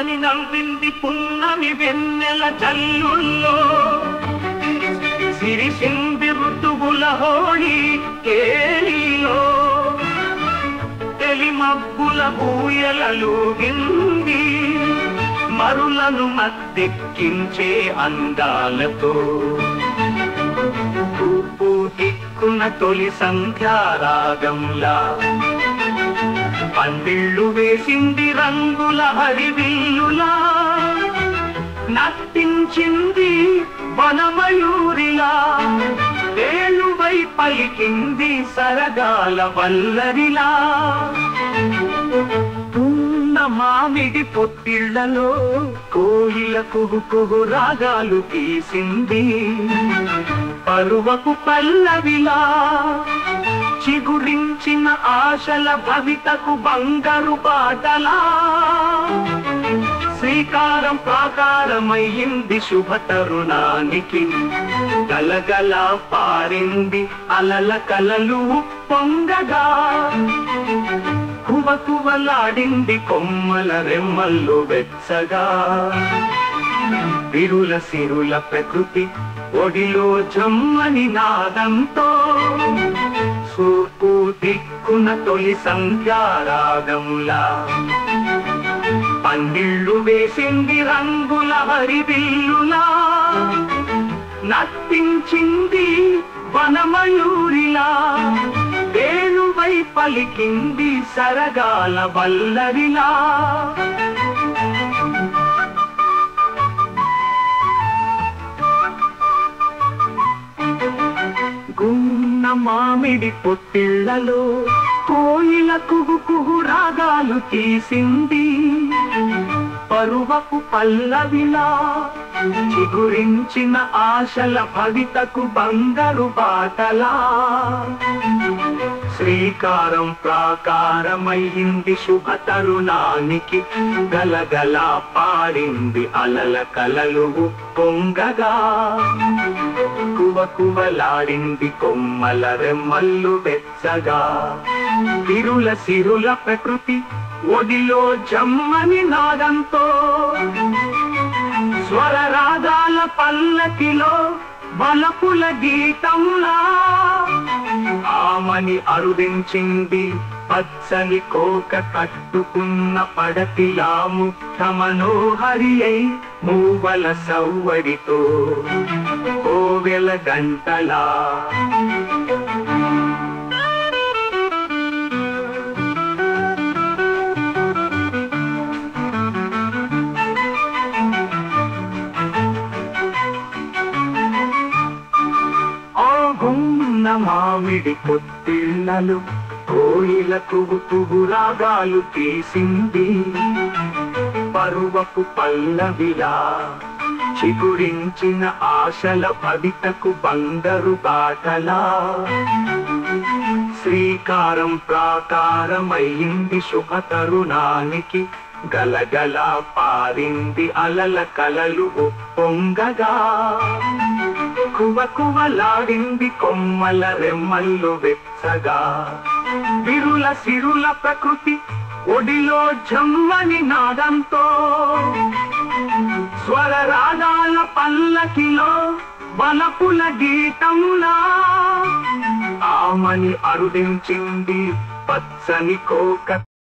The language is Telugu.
కమ్మని నవ్వింది పున్నమి వెన్నెల జల్లుల్లో సిరిసింది ఋతువుల హోళీ కేలిలో తెలిమబ్బుల ఊయలలూగింది మరులను మత్తెక్కించే అందాలతో తూర్పు దిక్కున తొలి సంధ్యారాగంలా పందిళ్ళు వేసింది రంగుల హరివిల్లులా నర్తించింది వనమయూరిలా వేణువై పలికింది సరగాల వల్లరిలా మామిడి పొత్తిళ్లలో కోయిల కుహు కుహు రాగాలు తీసింది పరువపు పల్లవిలా చిగురించిన ఆశల భవితకు బంగారు బాటలా శ్రీకారం ప్రాకారమయ్యింది శుభ తరుణానికి గలగల పారింది అలల కలలు పొంగగా కువకువలాడింది కొమ్మల రెమ్మల్లో వెచ్చగా విరుల సిరుల ప్రకృతి ఒడిలో జమ్మని నాదంతో సూర్పు దిక్కున తొలి సంధ్యారాగంలా పందిళ్ళు వేసింది రంగుల హరివిల్లులా నర్తించింది వనమయూరిలా వేణువై పలికింది సరగాల వల్లరిలా గున్న మామిడి పొత్తిళ్లలో కోయిల కుహు కుహు రాగాలు తీసింది పరువపు పల్లవిలా చిగురించిన ఆశల భవితకు బంగారు బాటలా శ్రీకారం ప్రాకారమయ్యింది శుభ తరుణానికి గలగల పాడింది అలల కలలు పొంగగా కువకువలాడింది కొమ్మల రెమ్మల్లు వెచ్చగా విరుల సిరుల ప్రకృతి ఒడిలో జమ్మని నాదంతో స్వర రాగాల పల్లకిలో బలపుల గీతంలా ఆమని అరుదించింది పచ్చని కోక కట్టుకున్న పడతిలా ముక్త మనోహరి అయి మూవల సౌవడితో కోవెల గంటలా మామిడి పొత్తిళ్లలో కోయిల కుహు కుహు రాగాలు తీసింది పరువపు పల్లవిలా చిగురించిన ఆశల భవితకు బంగారు బాటలా శ్రీకారం ప్రాకారమయ్యింది శుభ తరుణానికి గలగల పారింది అలల కలలు పొంగగా కువకువలాడింది కొమ్మల రెమ్మల్లు వెచ్చగా విరుల సిరుల ప్రకృతి ఒడిలో జమ్మని నాదంతో స్వర రాగాల పల్లకిలో బలపుల గీతంలా ఆమని అరుదించింది పచ్చని కోక